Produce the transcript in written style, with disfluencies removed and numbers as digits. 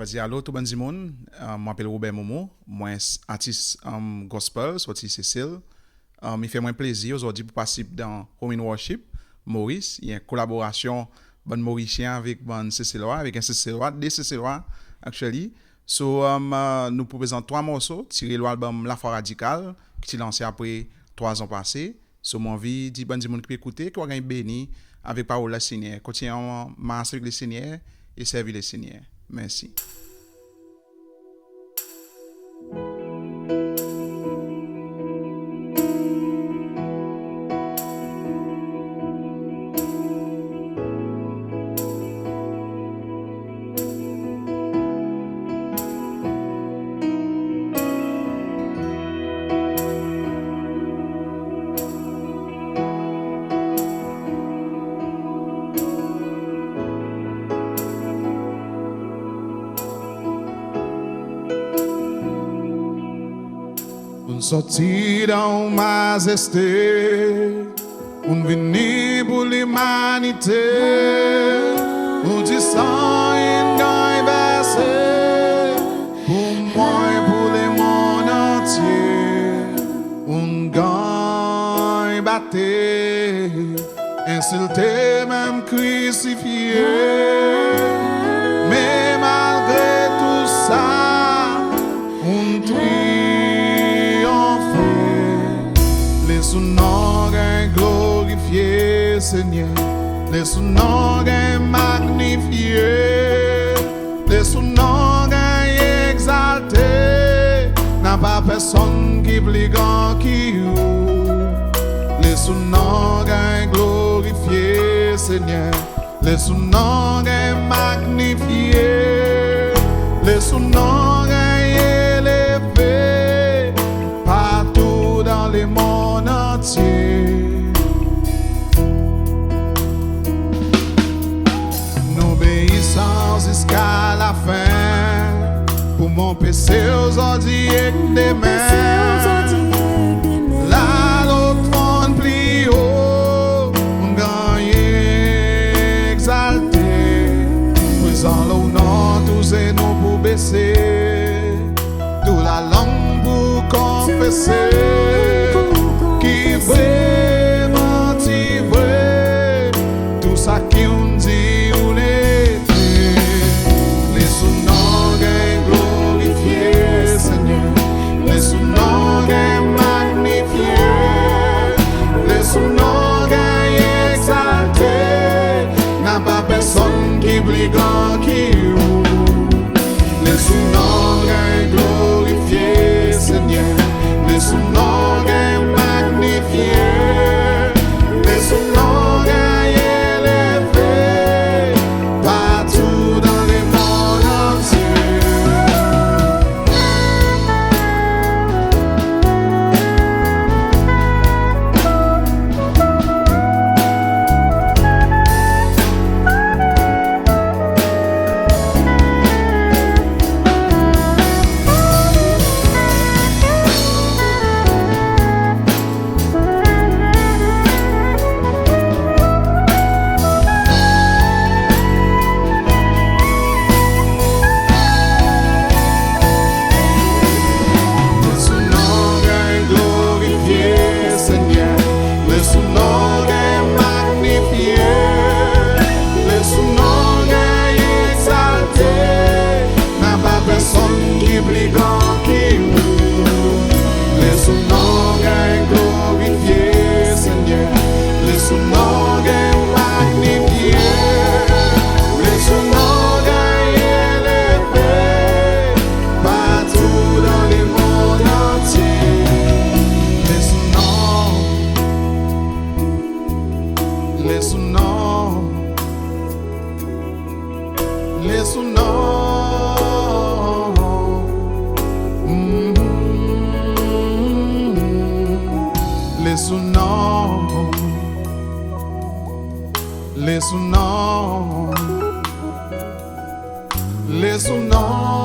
Vas-y, allô, tout le monde. Je m'appelle Robert Momo. Moi, artiste gospel, sorti Cécile. Il fait moins plaisir aujourd'hui pour participer dans Home in Worship. Maurice, il y a une collaboration bon Mauricien avec bon Cécilois, avec un Cécilois, des Cécilois, actually. So, nous proposons 3 morceaux tirés de l'album La Foi Radicale, qui est lancé après 3 ans passés. So, mon envie dit bon du monde qui peut écouter, qui va gagner béni avec parole la Seigneur. Continuons à marcher avec le Seigneur et servir le Seigneur. Merci. Sorti dans majesté, on venu pour l'humanité, on dit sans une versé, pour moi et pour le monde entier, on gagne batté, insulté, même crucifié, mais malgré tout ça, on triomphe. Laisse son nom glorifié, Seigneur. Laisse son nom magnifié. Laisse son nom exalté. N'a pas personne qui plus grand qui vous. Laisse son nom glorifié, Seigneur. Laisse son nom magnifié. Laisse son nom élevé partout dans le monde entier. Nous obéissons jusqu'à la fin pour mon péché aujourd'hui et demain. Là, l'autre monde plus haut, on gagne exalté. Présent là où non, tous et nous pour baisser. Tout la langue pour confesser. Qui vraiment t'y vrai, tout ça qui on dit on est. Laisse son nom glorifié, Seigneur. Laisse son nom magnifié. Laisse son nom exalté. N'a pas personne qui plus grand qui vous. Laisse son nom glorifié, Seigneur. Laisse son nom magnifié. Laisse son nom élevé partout dans le monde entier. Laisse son nom